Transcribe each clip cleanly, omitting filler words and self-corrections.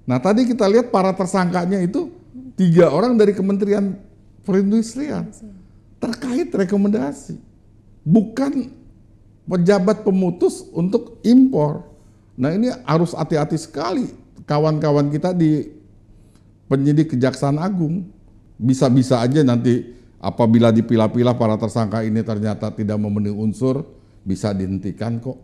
Nah tadi kita lihat para tersangkanya itu 3 orang dari Kementerian Perindustrian terkait rekomendasi, bukan pejabat pemutus untuk impor. Nah ini harus hati-hati sekali kawan-kawan kita di penyidik Kejaksaan Agung. Bisa-bisa aja nanti apabila dipilah-pilah para tersangka ini ternyata tidak memenuhi unsur, bisa dihentikan kok.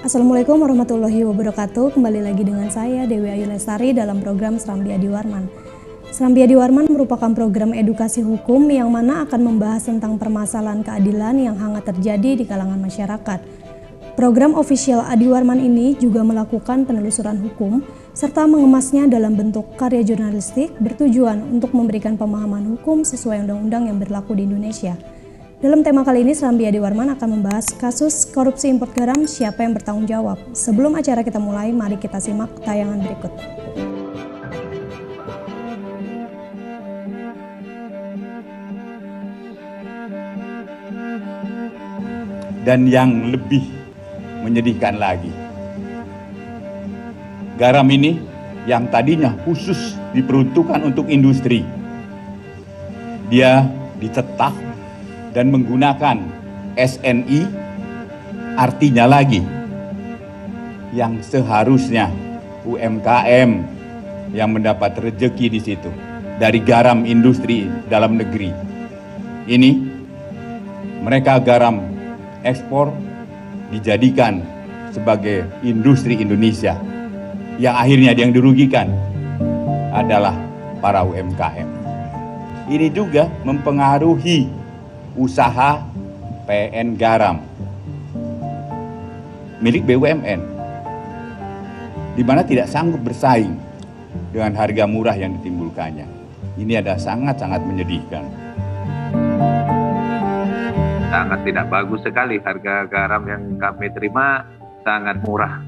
Assalamualaikum warahmatullahi wabarakatuh. Kembali lagi dengan saya Dewi Ayu Lestari dalam program Serambi Adi Warman. Serambi Adi Warman merupakan program edukasi hukum yang mana akan membahas tentang permasalahan keadilan yang hangat terjadi di kalangan masyarakat. Program official Adi Warman ini juga melakukan penelusuran hukum serta mengemasnya dalam bentuk karya jurnalistik bertujuan untuk memberikan pemahaman hukum sesuai undang-undang yang berlaku di Indonesia. Dalam tema kali ini, Serambi Adi Warman akan membahas kasus korupsi impor garam, siapa yang bertanggung jawab. Sebelum acara kita mulai, mari kita simak tayangan berikut. Dan yang lebih menyedihkan lagi, garam ini yang tadinya khusus diperuntukkan untuk industri, dia dicetak dan menggunakan SNI, artinya lagi yang seharusnya UMKM yang mendapat rezeki di situ dari garam industri dalam negeri. Ini mereka garam ekspor dijadikan sebagai industri Indonesia, yang akhirnya yang dirugikan adalah para UMKM. Ini juga mempengaruhi usaha PN Garam milik BUMN, di mana tidak sanggup bersaing dengan harga murah yang ditimbulkannya. Ini adalah sangat-sangat menyedihkan. Sangat tidak bagus sekali, harga garam yang kami terima sangat murah.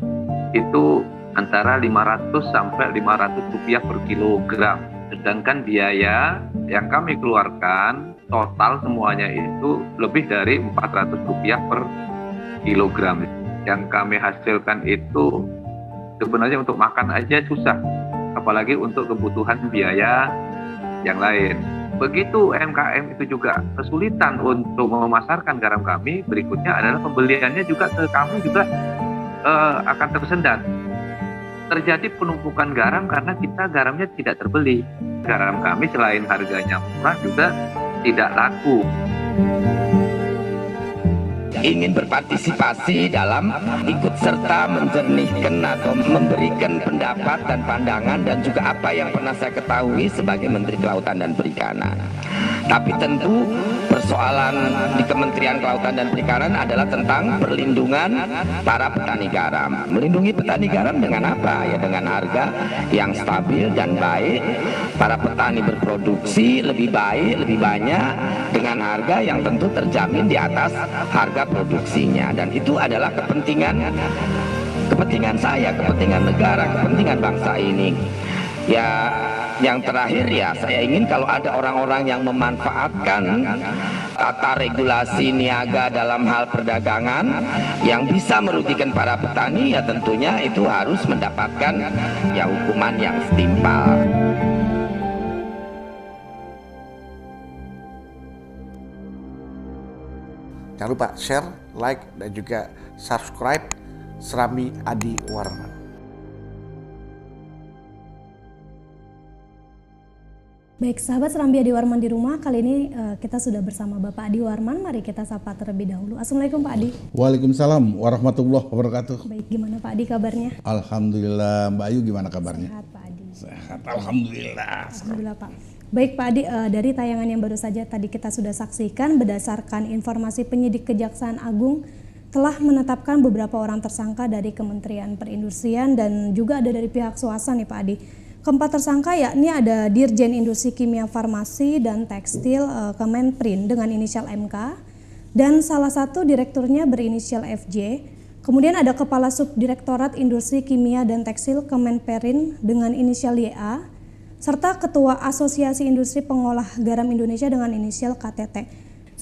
Itu antara 500 sampai 500 rupiah per kilogram. Sedangkan biaya yang kami keluarkan total semuanya itu lebih dari 400 rupiah per kilogram. Yang kami hasilkan itu sebenarnya untuk makan aja susah, apalagi untuk kebutuhan biaya yang lain. Begitu UMKM itu juga kesulitan untuk memasarkan garam kami, berikutnya adalah pembeliannya juga ke kami juga akan tersendat. Terjadi penumpukan garam karena kita garamnya tidak terbeli. Garam kami selain harganya murah juga tidak laku. Ingin berpartisipasi dalam ikut serta menjernihkan atau memberikan pendapat dan pandangan dan juga apa yang pernah saya ketahui sebagai Menteri Kelautan dan Perikanan. Tapi tentu persoalan di Kementerian Kelautan dan Perikanan adalah tentang perlindungan para petani garam. Melindungi petani garam dengan apa? Ya dengan harga yang stabil dan baik. Para petani berproduksi lebih baik, lebih banyak dengan harga yang tentu terjamin di atas harga produksinya. Dan itu adalah kepentingan saya, kepentingan negara, kepentingan bangsa ini. Ya, yang terakhir ya saya ingin kalau ada orang-orang yang memanfaatkan tata regulasi niaga dalam hal perdagangan yang bisa merugikan para petani, ya tentunya itu harus mendapatkan ya hukuman yang setimpal. Jangan lupa share, like, dan juga subscribe Serambi Adi Warman. Baik sahabat Serambi Adi Warman di rumah, kali ini kita sudah bersama Bapak Adi Warman. Mari kita sapa terlebih dahulu. Assalamualaikum Pak Adi. Waalaikumsalam warahmatullahi wabarakatuh. Baik, gimana Pak Adi kabarnya? Alhamdulillah. Mbak Ayu gimana kabarnya? Sehat Pak Adi. Sehat, alhamdulillah. Alhamdulillah Pak. Baik Pak Adi, dari tayangan yang baru saja tadi kita sudah saksikan, berdasarkan informasi penyidik Kejaksaan Agung telah menetapkan beberapa orang tersangka dari Kementerian Perindustrian dan juga ada dari pihak swasta nih Pak Adi. Keempat tersangka yakni ada Dirjen Industri Kimia Farmasi dan Tekstil Kemenprin dengan inisial MK, dan salah satu direkturnya berinisial FJ. Kemudian ada Kepala Subdirektorat Industri Kimia dan Tekstil Kemenperin dengan inisial YA, serta Ketua Asosiasi Industri Pengolah Garam Indonesia dengan inisial KTT.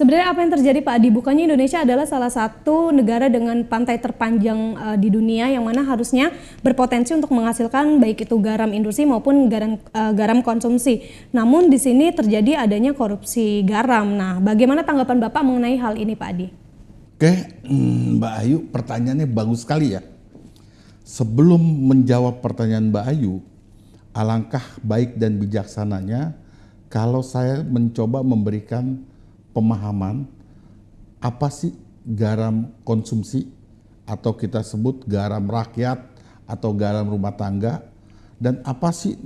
Sebenarnya apa yang terjadi Pak Adi? Bukannya Indonesia adalah salah satu negara dengan pantai terpanjang di dunia yang mana harusnya berpotensi untuk menghasilkan baik itu garam industri maupun garam konsumsi. Namun di sini terjadi adanya korupsi garam. Nah, bagaimana tanggapan Bapak mengenai hal ini Pak Adi? Oke, Mbak Ayu, pertanyaannya bagus sekali ya. Sebelum menjawab pertanyaan Mbak Ayu, alangkah baik dan bijaksananya kalau saya mencoba memberikan pemahaman apa sih garam konsumsi atau kita sebut garam rakyat atau garam rumah tangga, dan apa sih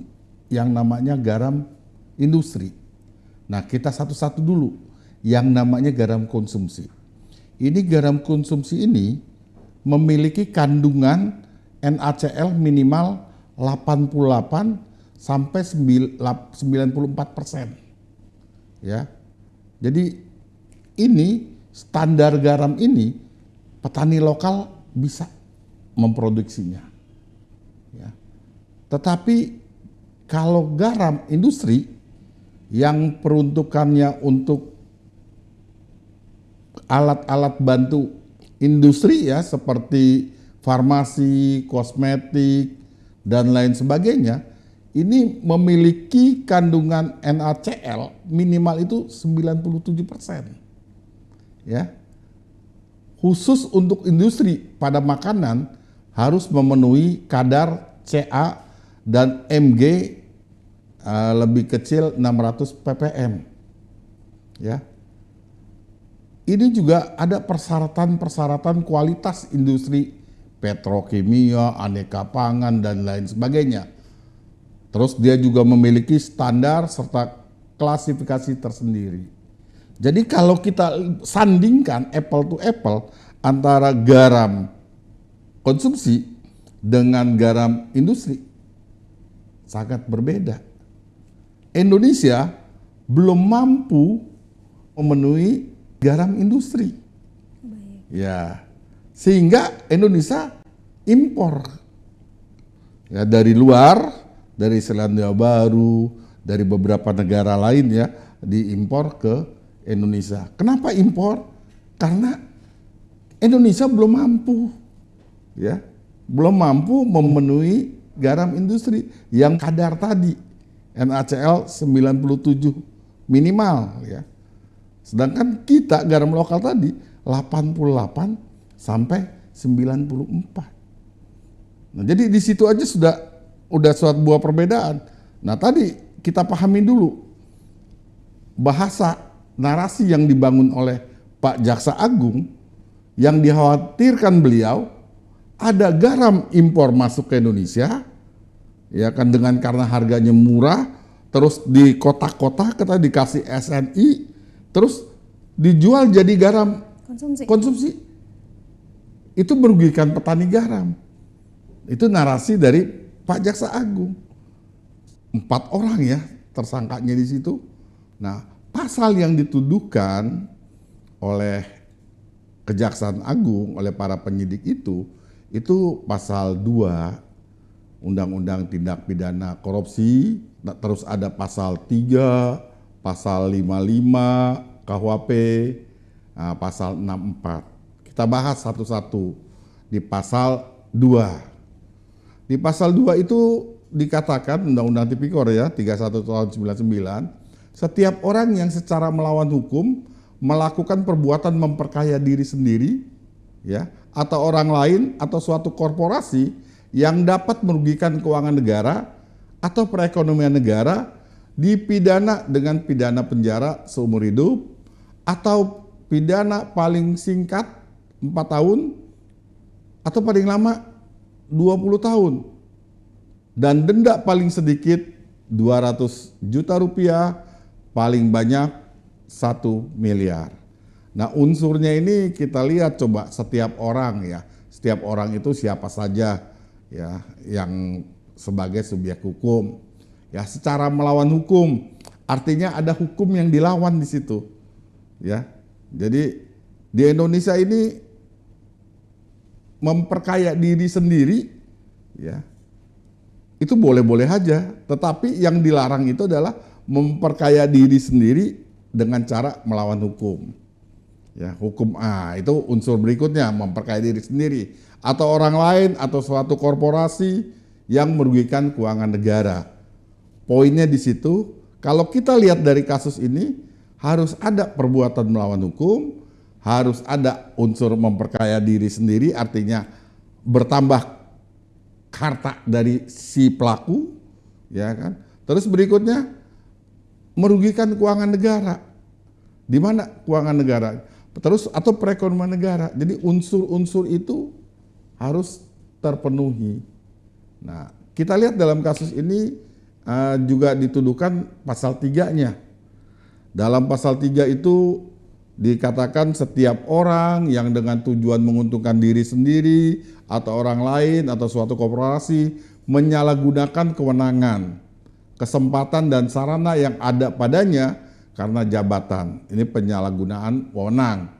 yang namanya garam industri. Nah, kita satu-satu dulu yang namanya garam konsumsi. Ini garam konsumsi ini memiliki kandungan NaCl minimal 88 sampai 94%. Ya. Jadi ini standar garam ini petani lokal bisa memproduksinya. Ya. Tetapi kalau garam industri yang peruntukannya untuk alat-alat bantu industri ya seperti farmasi, kosmetik, dan lain sebagainya, ini memiliki kandungan NaCl minimal itu 97%. Ya. Khusus untuk industri pada makanan harus memenuhi kadar Ca dan Mg lebih kecil 600 ppm. Ya. Ini juga ada persyaratan-persyaratan kualitas industri petrokimia, aneka pangan, dan lain sebagainya. Terus dia juga memiliki standar serta klasifikasi tersendiri. Jadi kalau kita sandingkan apple to apple antara garam konsumsi dengan garam industri, sangat berbeda. Indonesia belum mampu memenuhi garam industri. Ya, sehingga Indonesia impor ya dari luar, dari Selandia Baru, dari beberapa negara lain ya, diimpor ke Indonesia. Kenapa impor? Karena Indonesia belum mampu, ya, belum mampu memenuhi garam industri yang kadar tadi NaCl 97 minimal, ya. Sedangkan kita garam lokal tadi 88 sampai 94. Nah, jadi di situ aja udah suatu buah perbedaan. Nah, tadi kita pahami dulu bahasa narasi yang dibangun oleh Pak Jaksa Agung yang dikhawatirkan beliau ada garam impor masuk ke Indonesia, ya kan, dengan karena harganya murah, terus di kotak-kotak kita dikasih SNI, terus dijual jadi garam konsumsi. Itu merugikan petani garam. Itu narasi dari Pak Jaksa Agung. 4 orang ya tersangkanya di situ. Nah, pasal yang dituduhkan oleh Kejaksaan Agung, oleh para penyidik itu pasal 2 Undang-Undang Tindak Pidana Korupsi, terus ada pasal 3, pasal 55 KUHP, pasal 64. Kita bahas satu-satu. Di pasal 2. Di pasal 2 itu dikatakan Undang-Undang Tipikor ya 31 tahun 99, setiap orang yang secara melawan hukum melakukan perbuatan memperkaya diri sendiri ya atau orang lain atau suatu korporasi yang dapat merugikan keuangan negara atau perekonomian negara dipidana dengan pidana penjara seumur hidup atau pidana paling singkat 4 tahun atau paling lama 20 tahun dan denda paling sedikit 200 juta rupiah, paling banyak 1 miliar. Nah, unsurnya ini kita lihat coba setiap orang ya, setiap orang itu siapa saja ya yang sebagai subjek hukum. Ya, secara melawan hukum, artinya ada hukum yang dilawan di situ. Ya. Jadi di Indonesia ini memperkaya diri sendiri ya. Itu boleh-boleh aja, tetapi yang dilarang itu adalah memperkaya diri sendiri dengan cara melawan hukum. Ya, hukum itu unsur berikutnya, memperkaya diri sendiri atau orang lain atau suatu korporasi yang merugikan keuangan negara. Poinnya di situ, kalau kita lihat dari kasus ini harus ada perbuatan melawan hukum, harus ada unsur memperkaya diri sendiri, artinya bertambah harta dari si pelaku, ya kan? Terus berikutnya merugikan keuangan negara. Di mana keuangan negara? Terus atau perekonomian negara. Jadi unsur-unsur itu harus terpenuhi. Nah, kita lihat dalam kasus ini juga dituduhkan pasal 3-nya. Dalam pasal 3 itu dikatakan setiap orang yang dengan tujuan menguntungkan diri sendiri atau orang lain atau suatu korporasi menyalahgunakan kewenangan, kesempatan dan sarana yang ada padanya karena jabatan, ini penyalahgunaan wewenang,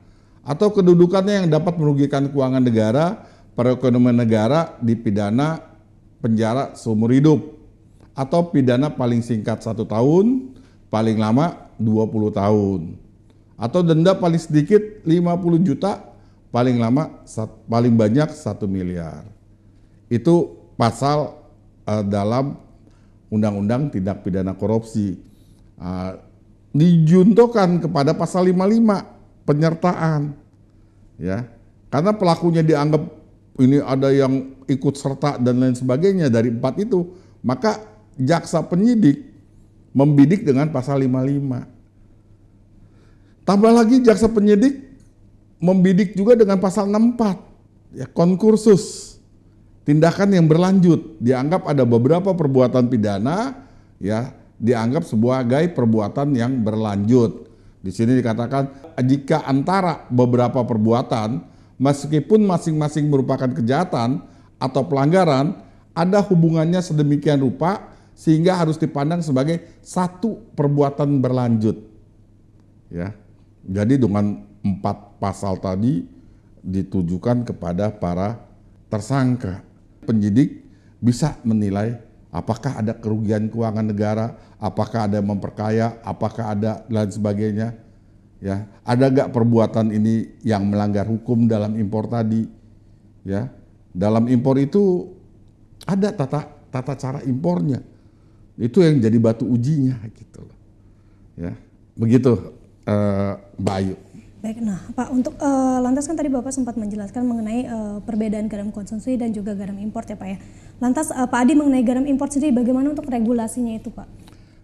atau kedudukannya yang dapat merugikan keuangan negara, perekonomian negara, dipidana penjara seumur hidup, atau pidana paling singkat 1 tahun, paling lama 20 tahun, atau denda paling sedikit 50 juta, paling lama paling banyak 1 miliar. Itu pasal dalam Undang-Undang Tindak Pidana Korupsi. Dijuntokan kepada pasal 55 penyertaan, ya, karena pelakunya dianggap ini ada yang ikut serta dan lain sebagainya dari 4 itu, maka jaksa penyidik membidik dengan pasal 55. Tambah lagi jaksa penyidik membidik juga dengan pasal 64, ya, konkursus, tindakan yang berlanjut, dianggap ada beberapa perbuatan pidana, ya, dianggap sebagai perbuatan yang berlanjut. Di sini dikatakan jika antara beberapa perbuatan meskipun masing-masing merupakan kejahatan atau pelanggaran ada hubungannya sedemikian rupa sehingga harus dipandang sebagai satu perbuatan berlanjut. Ya. Jadi dengan 4 pasal tadi ditujukan kepada para tersangka. Penyidik bisa menilai apakah ada kerugian keuangan negara, apakah ada memperkaya, apakah ada lain sebagainya. Ya, ada gak perbuatan ini yang melanggar hukum dalam impor tadi? Ya, dalam impor itu ada tata cara impornya. Itu yang jadi batu ujinya gitu loh. Ya, begitu Mbak Ayu. Baik, nah Pak, untuk lantas kan tadi Bapak sempat menjelaskan mengenai perbedaan garam konsumsi dan juga garam import ya Pak ya. Lantas Pak Adi mengenai garam import sendiri bagaimana untuk regulasinya itu Pak?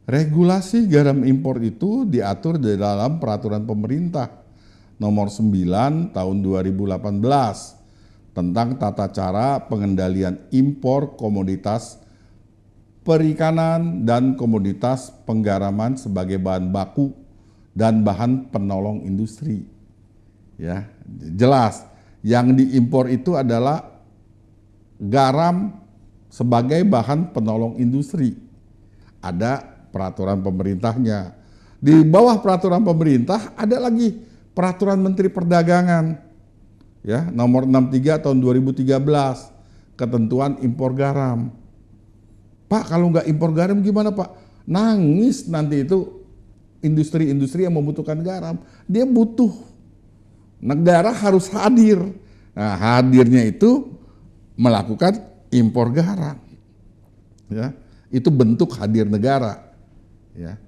Regulasi garam impor itu diatur di dalam peraturan pemerintah nomor 9 tahun 2018 tentang tata cara pengendalian impor komoditas perikanan dan komoditas penggaraman sebagai bahan baku dan bahan penolong industri. Ya, jelas yang diimpor itu adalah garam sebagai bahan penolong industri. Ada peraturan pemerintahnya. Di bawah peraturan pemerintah ada lagi peraturan Menteri Perdagangan. Ya, nomor 63 tahun 2013, ketentuan impor garam. Pak, kalau nggak impor garam gimana Pak? Nangis nanti itu industri-industri yang membutuhkan garam, dia butuh. Negara harus hadir. Nah, hadirnya itu melakukan impor garam. Ya, itu bentuk hadir negara. Ya.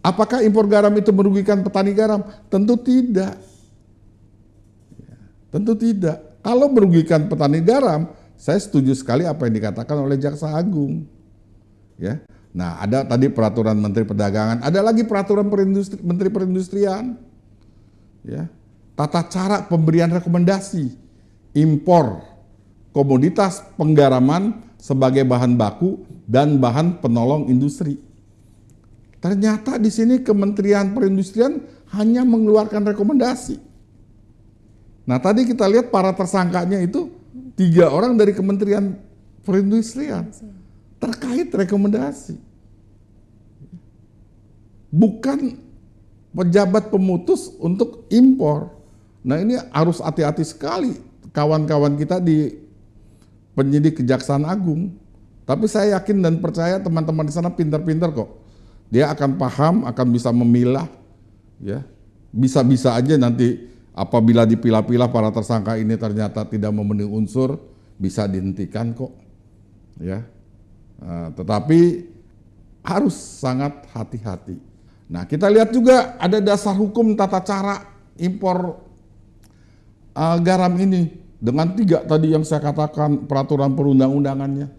Apakah impor garam itu merugikan petani garam? Tentu tidak. Ya, tentu tidak. Kalau merugikan petani garam, saya setuju sekali apa yang dikatakan oleh Jaksa Agung. Ya. Nah, ada tadi peraturan Menteri Perdagangan, ada lagi peraturan Menteri Perindustrian. Ya. Tata cara pemberian rekomendasi impor komoditas penggaraman sebagai bahan baku dan bahan penolong industri. Ternyata di sini Kementerian Perindustrian hanya mengeluarkan rekomendasi. Nah, tadi kita lihat para tersangkanya itu 3 orang dari Kementerian Perindustrian. Terkait rekomendasi. Bukan pejabat pemutus untuk impor. Nah, ini harus hati-hati sekali kawan-kawan kita di penyidik Kejaksaan Agung. Tapi saya yakin dan percaya teman-teman di sana pintar-pintar kok. Dia akan paham, akan bisa memilah, ya, Bisa-bisa aja nanti apabila dipilah-pilah para tersangka ini ternyata tidak memenuhi unsur, bisa dihentikan kok. Ya, tetapi harus sangat hati-hati. Nah, kita lihat juga ada dasar hukum tata cara impor garam ini dengan 3 tadi yang saya katakan peraturan perundang-undangannya.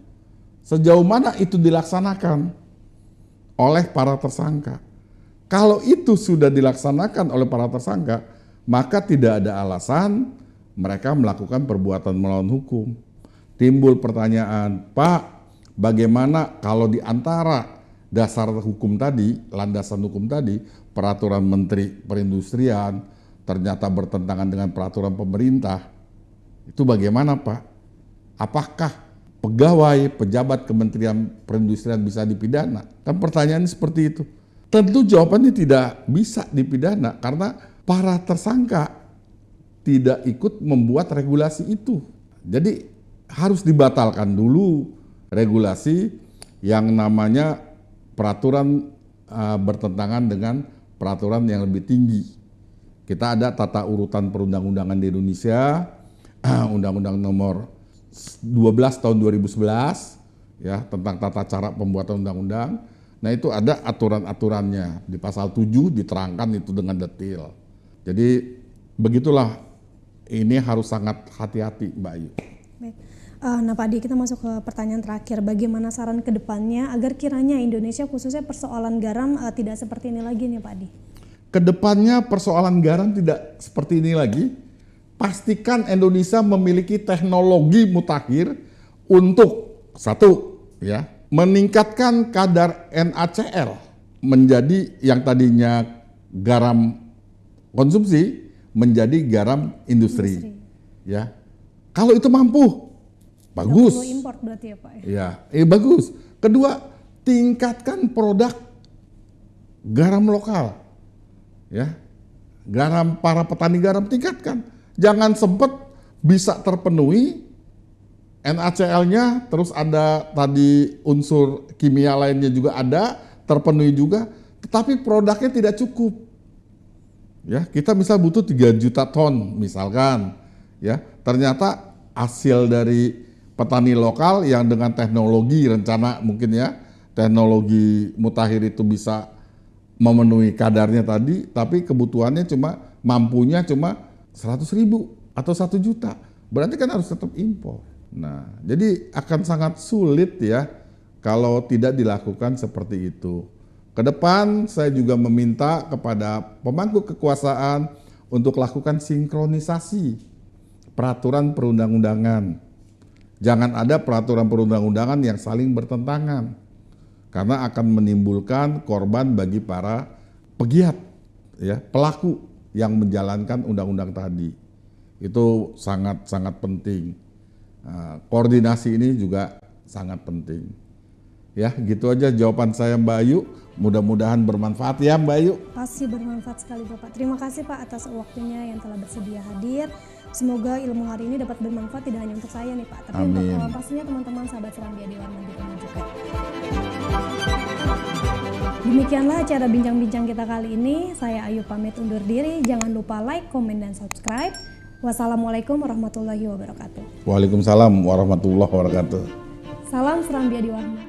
Sejauh mana itu dilaksanakan oleh para tersangka? Kalau itu sudah dilaksanakan oleh para tersangka, maka tidak ada alasan mereka melakukan perbuatan melawan hukum. Timbul pertanyaan, Pak, bagaimana kalau di antara dasar hukum tadi, landasan hukum tadi, peraturan Menteri Perindustrian ternyata bertentangan dengan peraturan pemerintah, itu bagaimana Pak? Apakah pegawai, pejabat Kementerian Perindustrian bisa dipidana? Kan pertanyaannya seperti itu. Tentu jawabannya tidak bisa dipidana karena para tersangka tidak ikut membuat regulasi itu. Jadi harus dibatalkan dulu regulasi yang namanya peraturan bertentangan dengan peraturan yang lebih tinggi. Kita ada tata urutan perundang-undangan di Indonesia, Undang-Undang Nomor 12 tahun 2011 ya tentang tata cara pembuatan undang-undang. Nah, itu ada aturan-aturannya di pasal 7 diterangkan itu dengan detail. Jadi begitulah, ini harus sangat hati-hati Mbak Ayu. Baik. Nah Pak Adi, kita masuk ke pertanyaan terakhir. Bagaimana saran ke depannya agar kiranya Indonesia khususnya persoalan garam tidak seperti ini lagi nih Pak Adi? Kedepannya persoalan garam tidak seperti ini lagi. Pastikan Indonesia memiliki teknologi mutakhir untuk satu, ya, meningkatkan kadar NaCl menjadi yang tadinya garam konsumsi menjadi garam industri. Ya, kalau itu mampu, bagus. Perlu import berarti ya Pak? Ya, bagus. Kedua, tingkatkan produk garam lokal. Ya, garam para petani garam tingkatkan. Jangan sempat bisa terpenuhi NaCl-nya, terus ada tadi unsur kimia lainnya juga ada, terpenuhi juga, tetapi produknya tidak cukup. Ya, kita misal butuh 3 juta ton misalkan, ya. Ternyata hasil dari petani lokal yang dengan teknologi rencana mungkin ya, teknologi mutakhir itu bisa memenuhi kadarnya tadi, tapi kebutuhannya mampunya cuma 100.000 atau 1 juta. Berarti kan harus tetap impor. Nah, jadi akan sangat sulit ya kalau tidak dilakukan seperti itu. Ke depan saya juga meminta kepada pemangku kekuasaan untuk lakukan sinkronisasi peraturan perundang-undangan. Jangan ada peraturan perundang-undangan yang saling bertentangan, karena akan menimbulkan korban bagi para pegiat, ya, pelaku yang menjalankan undang-undang tadi. Itu sangat-sangat penting. Koordinasi ini juga sangat penting. Ya, gitu aja jawaban saya Mbak Ayu. Mudah-mudahan bermanfaat ya Mbak Ayu. Pasti bermanfaat sekali Bapak. Terima kasih Pak atas waktunya yang telah bersedia hadir. Semoga ilmu hari ini dapat bermanfaat tidak hanya untuk saya nih Pak, tapi untuk pastinya teman-teman sahabat Serambi Adiwarman di rumah juga. Demikianlah acara bincang-bincang kita kali ini. Saya Ayu pamit undur diri. Jangan lupa like, komen, dan subscribe. Wassalamualaikum warahmatullahi wabarakatuh. Waalaikumsalam warahmatullahi wabarakatuh. Salam Serambi Adiwarman.